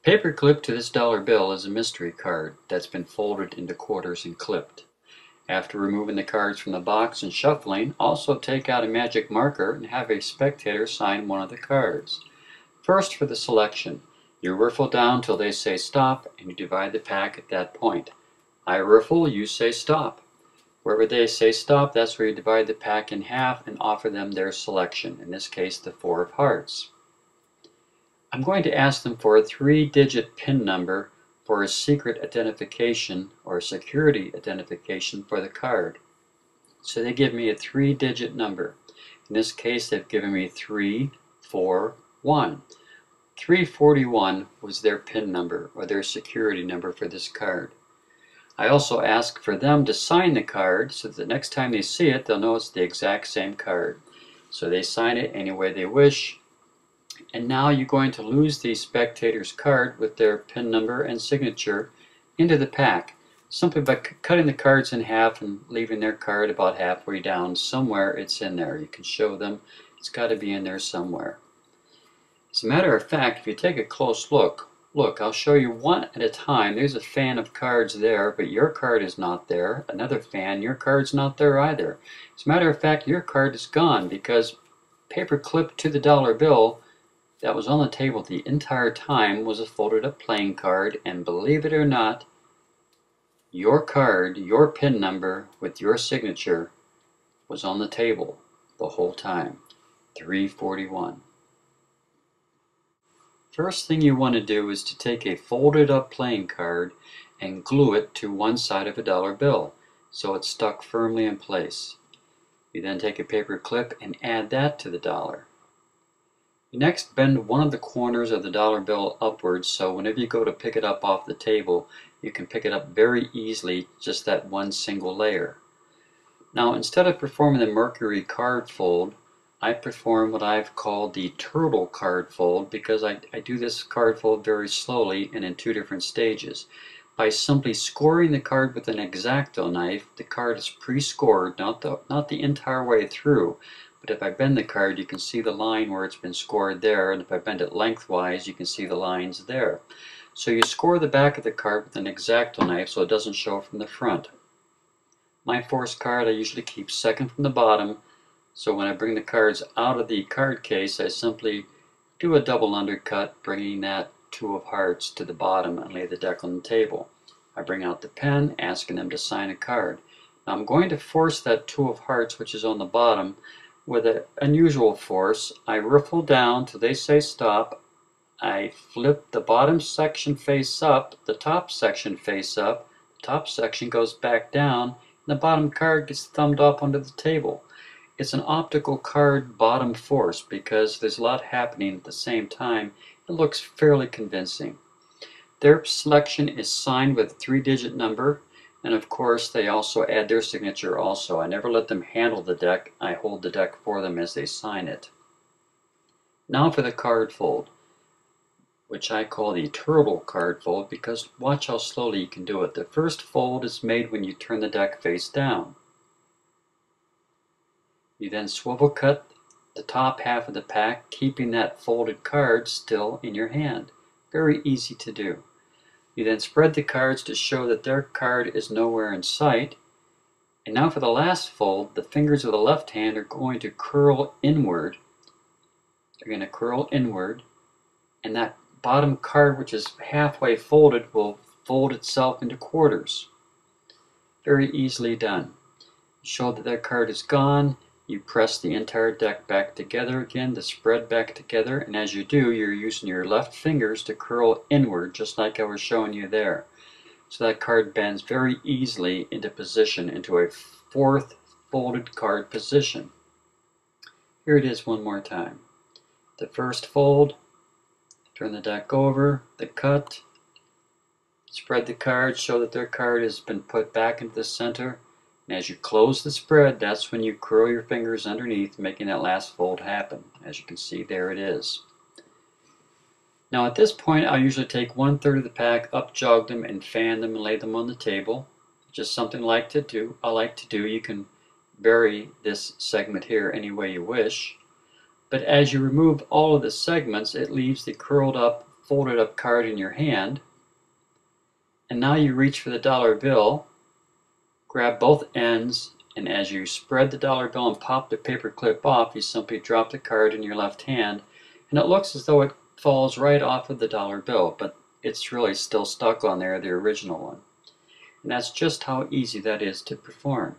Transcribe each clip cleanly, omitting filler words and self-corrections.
Paper clipped to this dollar bill is a mystery card that's been folded into quarters and clipped. After removing the cards from the box and shuffling, also take out a magic marker and have a spectator sign one of the cards. First, for the selection, you riffle down till they say stop and you divide the pack at that point. I riffle, you say stop. Wherever they say stop, that's where you divide the pack in half and offer them their selection, in this case the 4 of hearts. I'm going to ask them for a 3-digit PIN number for a secret identification or security identification for the card. So they give me a 3-digit number. In this case, they've given me 341. 341 was their PIN number or their security number for this card. I also ask for them to sign the card so that the next time they see it, they'll know it's the exact same card. So they sign it any way they wish. And now you're going to lose the spectator's card with their PIN number and signature into the pack, simply by cutting the cards in half and leaving their card about halfway down. Somewhere it's in there. You can show them it's got to be in there somewhere. As a matter of fact, if you take a close look, I'll show you one at a time. There's a fan of cards there, but your card is not there. Another fan, your card's not there either. As a matter of fact, your card is gone because paper clipped to the dollar bill that was on the table the entire time was a folded up playing card, and believe it or not, your card, your PIN number with your signature was on the table the whole time. 341. First thing you want to do is to take a folded up playing card and glue it to one side of a dollar bill so it's stuck firmly in place. You then take a paper clip and add that to the dollar. You next bend one of the corners of the dollar bill upwards so whenever you go to pick it up off the table, you can pick it up very easily, just that one single layer. Now, instead of performing the Mercury card fold, I perform what I've called the turtle card fold because I do this card fold very slowly and in 2 different stages. By simply scoring the card with an X-Acto knife, the card is pre-scored, not the entire way through. But if I bend the card, you can see the line where it's been scored there, and if I bend it lengthwise, you can see the lines there. So you score the back of the card with an X-Acto knife so it doesn't show from the front. My force card I usually keep second from the bottom, so when I bring the cards out of the card case, I simply do a double undercut, bringing that 2 of hearts to the bottom and lay the deck on the table. I bring out the pen, asking them to sign a card. Now I'm going to force that 2 of hearts, which is on the bottom, with an unusual force. I riffle down till they say stop. I flip the bottom section face up, the top section face up, the top section goes back down, and the bottom card gets thumbed up onto the table. It's an optical card bottom force because there's a lot happening at the same time. It looks fairly convincing. Their selection is signed with a 3-digit number. And of course, they also add their signature also. I never let them handle the deck. I hold the deck for them as they sign it. Now for the card fold, which I call the turtle card fold because watch how slowly you can do it. The first fold is made when you turn the deck face down. You then swivel cut the top half of the pack, keeping that folded card still in your hand. Very easy to do. You then spread the cards to show that their card is nowhere in sight. And now for the last fold, the fingers of the left hand are going to curl inward. They're going to curl inward, and that bottom card, which is halfway folded, will fold itself into quarters. Very easily done. You show that that card is gone. You press the entire deck back together again, the spread back together, and as you do, you're using your left fingers to curl inward, just like I was showing you there. So that card bends very easily into position, into a 4th folded card position. Here it is one more time. The first fold, turn the deck over, the cut, spread the cards, show that their card has been put back into the center. And as you close the spread, that's when you curl your fingers underneath, making that last fold happen. As you can see, there it is. Now at this point, I'll usually take 1/3 of the pack, up-jog them, and fan them and lay them on the table. Just something I like to do. You can vary this segment here any way you wish. But as you remove all of the segments, it leaves the curled up folded up card in your hand, and now you reach for the dollar bill, grab both ends, and as you spread the dollar bill and pop the paper clip off, you simply drop the card in your left hand, and it looks as though it falls right off of the dollar bill, but it's really still stuck on there, the original one. And that's just how easy that is to perform.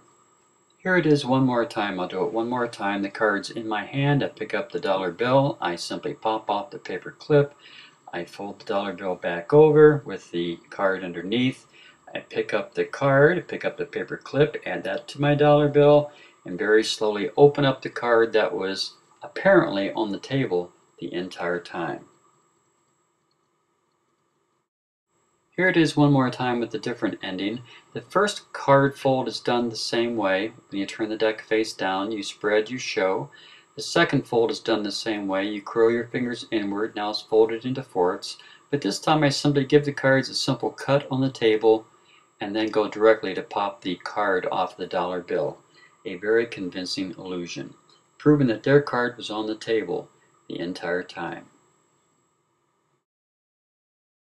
Here it is one more time. I'll do it one more time. The card's in my hand. I pick up the dollar bill. I simply pop off the paper clip. I fold the dollar bill back over with the card underneath. I pick up the card, pick up the paper clip, add that to my dollar bill, and very slowly open up the card that was apparently on the table the entire time. Here it is one more time with a different ending. The first card fold is done the same way. When you turn the deck face down, you spread, you show. The second fold is done the same way. You curl your fingers inward. Now it's folded into fourths. But this time I simply give the cards a simple cut on the table and then go directly to pop the card off the dollar bill. A very convincing illusion, proving that their card was on the table the entire time.